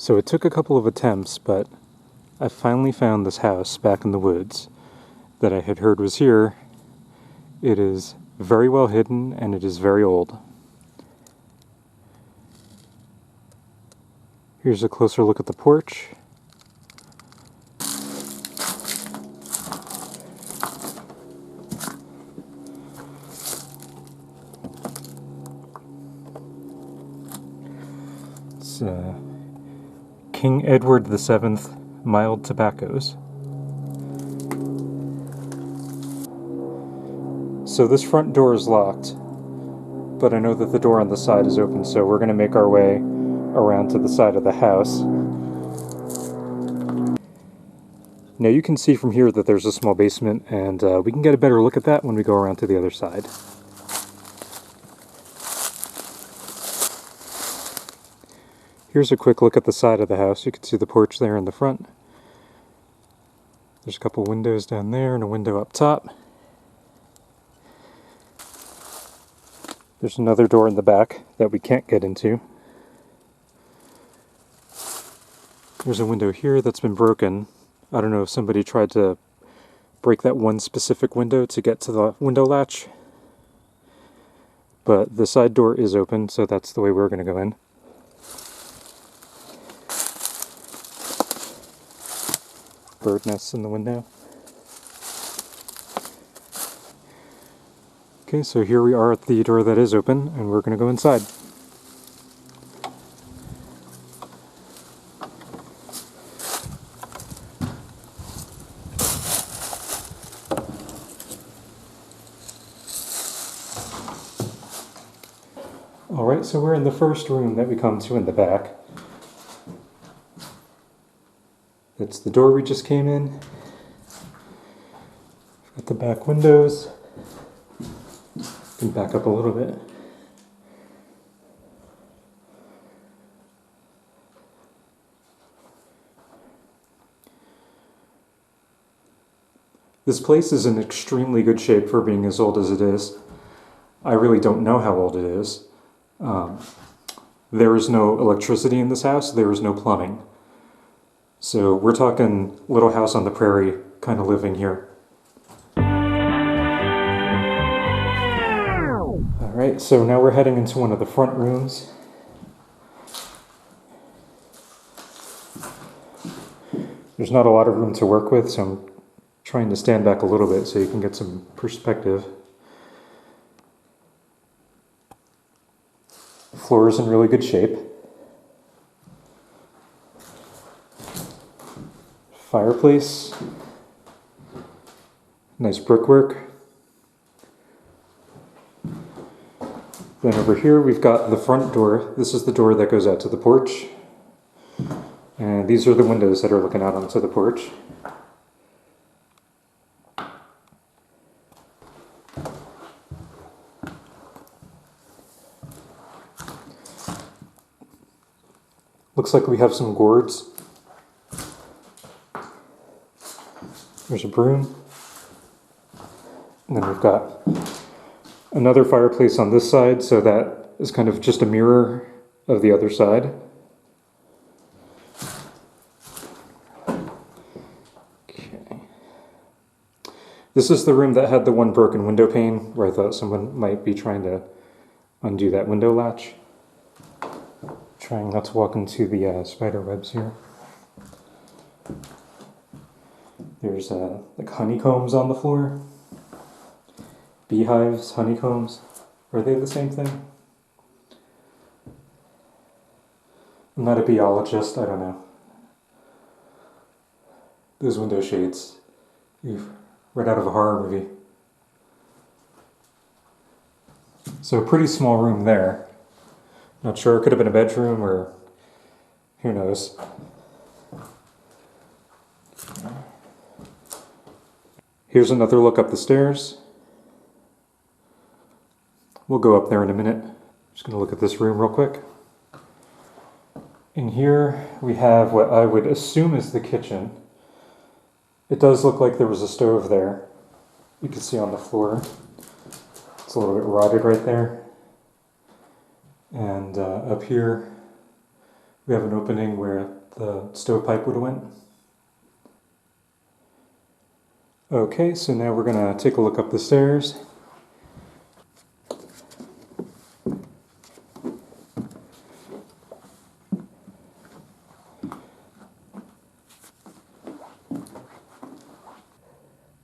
So it took a couple of attempts, but I finally found this house back in the woods that I had heard was here. It is very well hidden and it is very old. Here's a closer look at the porch. It's King Edward VII mild tobaccos. So this front door is locked, but I know that the door on the side is open, so we're going to make our way around to the side of the house. Now you can see from here that there's a small basement, and we can get a better look at that when we go around to the other side. Here's a quick look at the side of the house. You can see the porch there in the front. There's a couple windows down there and a window up top. There's another door in the back that we can't get into. There's a window here that's been broken. I don't know if somebody tried to break that one specific window to get to the window latch. But the side door is open, so that's the way we're going to go in. Bird nests in the window. Okay, so here we are at the door that is open, and we're going to go inside. Alright, so we're in the first room that we come to in the back. That's the door we just came in. Got the back windows. Can back up a little bit. This place is in extremely good shape for being as old as it is. I really don't know how old it is. There is no electricity in this house. There is no plumbing. So we're talking Little House on the Prairie kind of living here. Alright, so now we're heading into one of the front rooms. There's not a lot of room to work with, so I'm trying to stand back a little bit so you can get some perspective. The floor is in really good shape. Fireplace. Nice brickwork. Then over here we've got the front door. This is the door that goes out to the porch. And these are the windows that are looking out onto the porch. Looks like we have some gourds. There's a broom. And then we've got another fireplace on this side, so that is kind of just a mirror of the other side. Okay. This is the room that had the one broken window pane, where I thought someone might be trying to undo that window latch. Trying not to walk into the spider webs here. There's like honeycombs on the floor. Beehives, honeycombs. Are they the same thing? I'm not a biologist, I don't know. Those window shades. Right out of a horror movie. So a pretty small room there. Not sure, it could have been a bedroom or who knows. Here's another look up the stairs. We'll go up there in a minute. Just going to look at this room real quick. In here we have what I would assume is the kitchen. It does look like there was a stove there. You can see on the floor. It's a little bit rotted right there. And up here We have an opening where the stovepipe would have went. Okay, so now we're gonna take a look up the stairs.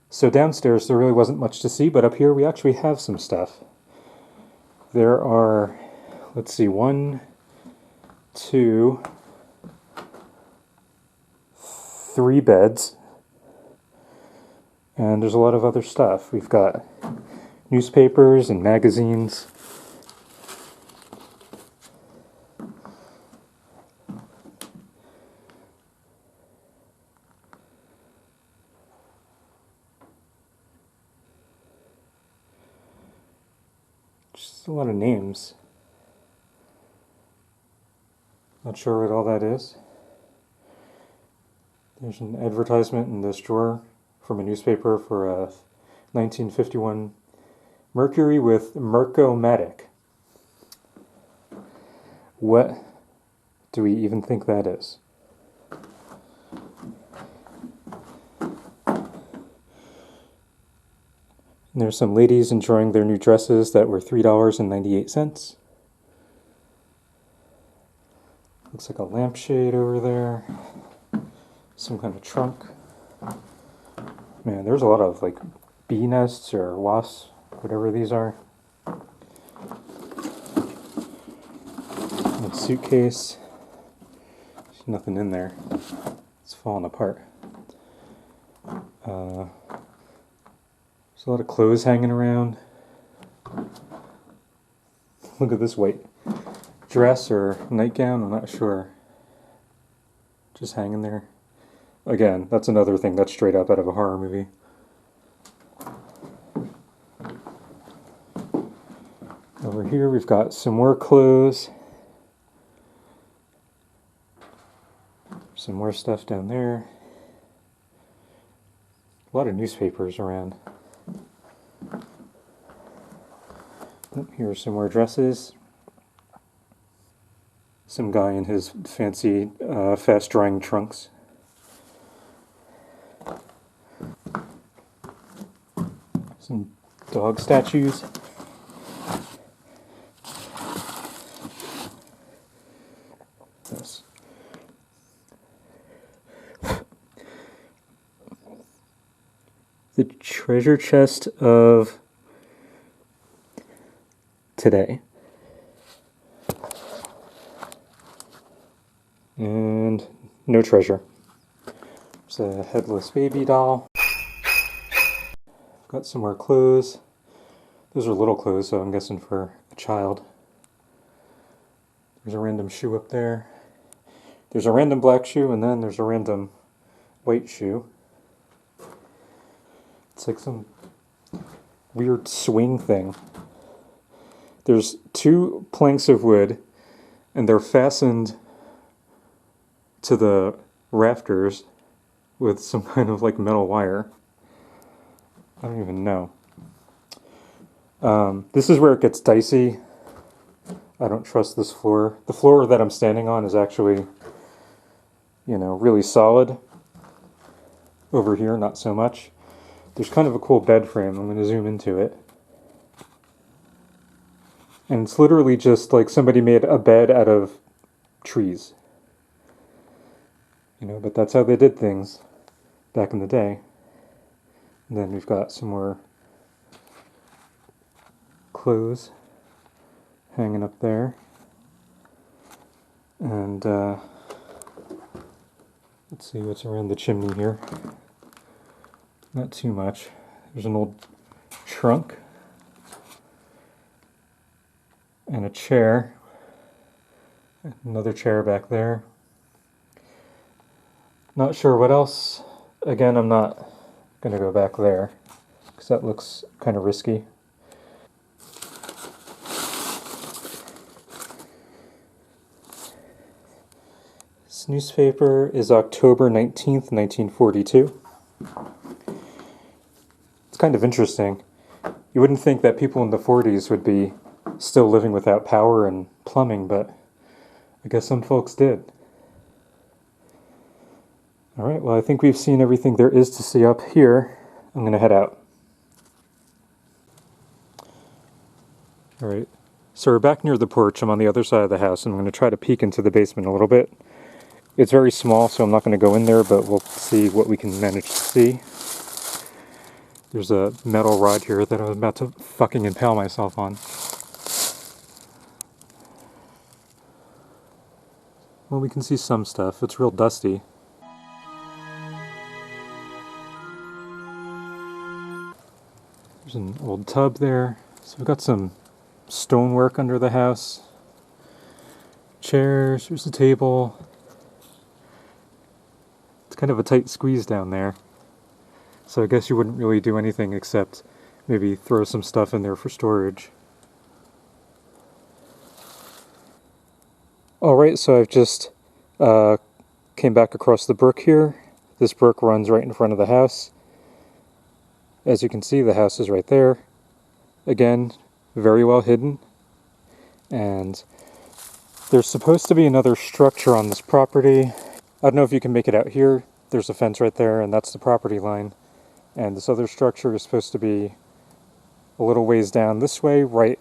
So downstairs there really wasn't much to see, but up here we actually have some stuff. There are, let's see, 1, 2, 3 beds. And there's a lot of other stuff. We've got newspapers and magazines. Just a lot of names. Not sure what all that is. There's an advertisement in this drawer from a newspaper for a 1951 Mercury with Merco-Matic. What do we even think that is? And there's some ladies enjoying their new dresses that were $3.98. Looks like a lampshade over there. Some kind of trunk. Man, there's a lot of like bee nests or wasps, whatever these are. A suitcase. There's nothing in there. It's falling apart. There's a lot of clothes hanging around. Look at this white dress or nightgown, I'm not sure. Just hanging there. Again, that's another thing that's straight up out of a horror movie. Over here we've got some more clothes. Some more stuff down there. A lot of newspapers around. Here are some more dresses. Some guy in his fancy fast-drying trunks. Some dog statues. Yes. The treasure chest of today. And no treasure. There's a headless baby doll. Got some more clothes. Those are little clothes, so I'm guessing for a child. There's a random shoe up there. There's a random black shoe, and then there's a random white shoe. It's like some weird swing thing. There's 2 planks of wood, and they're fastened to the rafters with some kind of like metal wire. I don't even know. This is where it gets dicey. I don't trust this floor. The floor that I'm standing on is actually, you know, really solid. Over here, not so much. There's kind of a cool bed frame. I'm going to zoom into it. And it's literally just like somebody made a bed out of trees. You know, but that's how they did things back in the day. And then we've got some more clothes hanging up there. And let's see what's around the chimney here. Not too much. There's an old trunk. And a chair. Another chair back there. Not sure what else. Again, I'm not going to go back there because that looks kind of risky. This newspaper is October 19th, 1942. It's kind of interesting. You wouldn't think that people in the 40s would be still living without power and plumbing, but I guess some folks did. Alright, well I think we've seen everything there is to see up here. I'm going to head out. Alright, so we're back near the porch. I'm on the other side of the house, and I'm going to try to peek into the basement a little bit. It's very small, so I'm not going to go in there, but we'll see what we can manage to see. There's a metal rod here that I'm about to fucking impale myself on. Well, we can see some stuff. It's real dusty. There's an old tub there. So we've got some stonework under the house. Chairs, there's a table. It's kind of a tight squeeze down there. So I guess you wouldn't really do anything except maybe throw some stuff in there for storage. Alright, so I've just came back across the brook here. This brook runs right in front of the house. As you can see, the house is right there. Again, very well hidden. And there's supposed to be another structure on this property. I don't know if you can make it out here. There's a fence right there, and that's the property line. And this other structure is supposed to be a little ways down this way, right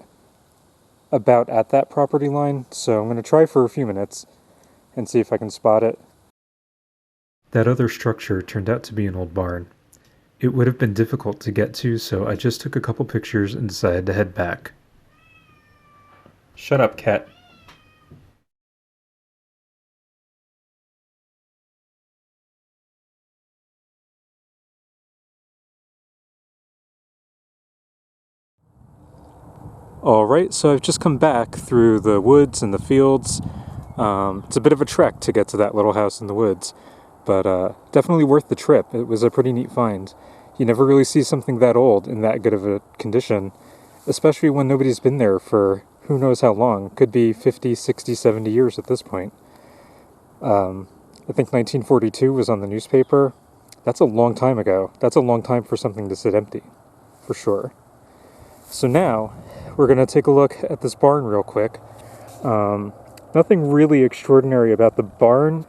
about at that property line. So I'm going to try for a few minutes and see if I can spot it. That other structure turned out to be an old barn. It would have been difficult to get to, so I just took a couple pictures and decided to head back. Shut up, cat. Alright, so I've just come back through the woods and the fields. It's a bit of a trek to get to that little house in the woods, but definitely worth the trip. It was a pretty neat find. You never really see something that old in that good of a condition, especially when nobody's been there for who knows how long. Could be 50, 60, 70 years at this point. I think 1942 was on the newspaper. That's a long time ago. That's a long time for something to sit empty, for sure. So now, we're going to take a look at this barn real quick. Nothing really extraordinary about the barn,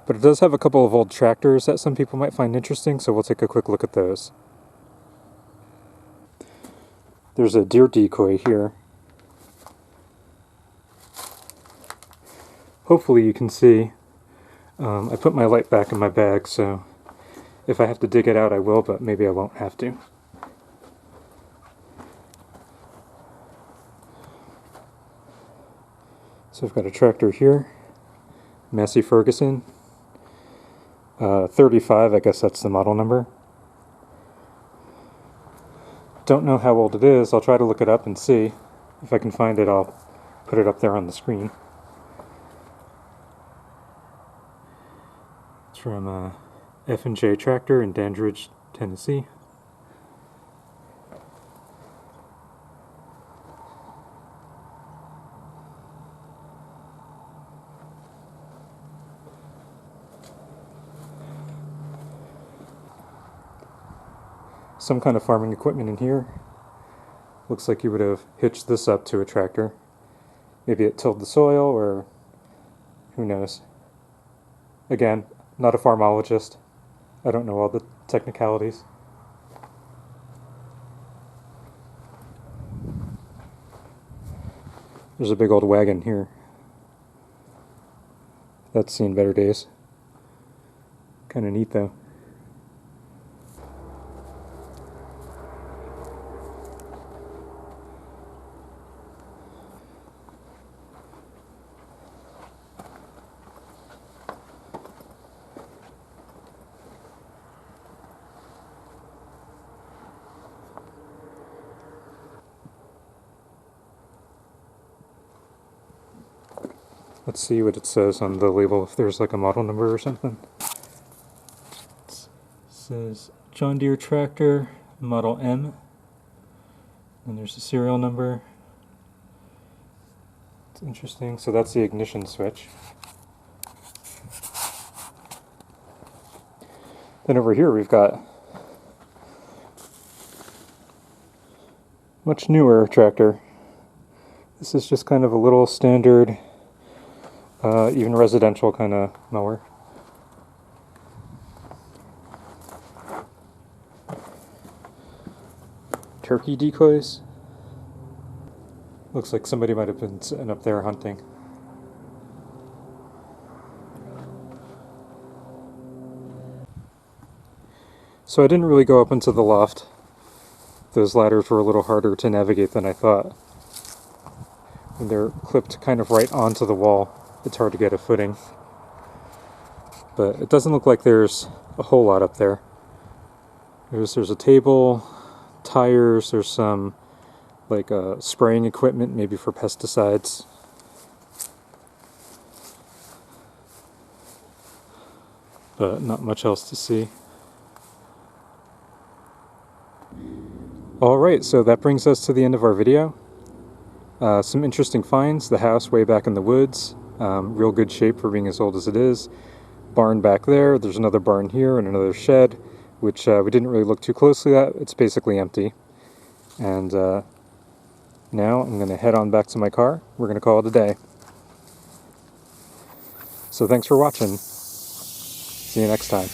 but it does have a couple of old tractors that some people might find interesting, so we'll take a quick look at those. There's a deer decoy here. Hopefully you can see. I put my light back in my bag, so if I have to dig it out I will, but maybe I won't have to. So I've got a tractor here, Massey Ferguson, 35, I guess that's the model number. Don't know how old it is. I'll try to look it up and see. If I can find it, I'll put it up there on the screen. It's from F&J Tractor in Dandridge, Tennessee. Some kind of farming equipment in here. Looks like you would have hitched this up to a tractor. Maybe it tilled the soil, or who knows. Again, not a farmologist. I don't know all the technicalities. There's a big old wagon here. That's seen better days. Kind of neat though. Let's see what it says on the label, if there's like a model number or something. It says John Deere tractor, model M. And there's a serial number. It's interesting. So that's the ignition switch. Then over here we've got much newer tractor. This is just kind of a little standard, even residential kind of mower. turkey decoys. Looks like somebody might have been sitting up there hunting. So I didn't really go up into the loft. Those ladders were a little harder to navigate than I thought. And they're clipped kind of right onto the wall. It's hard to get a footing. But it doesn't look like there's a whole lot up there. There's a table, tires, there's some like spraying equipment, maybe for pesticides. But not much else to see. Alright, so that brings us to the end of our video. Some interesting finds. The house way back in the woods. Real good shape for being as old as it is. Barn back there. There's another barn here and another shed, which we didn't really look too closely at. It's basically empty. And now I'm going to head on back to my car. We're going to call it a day. So thanks for watching. See you next time.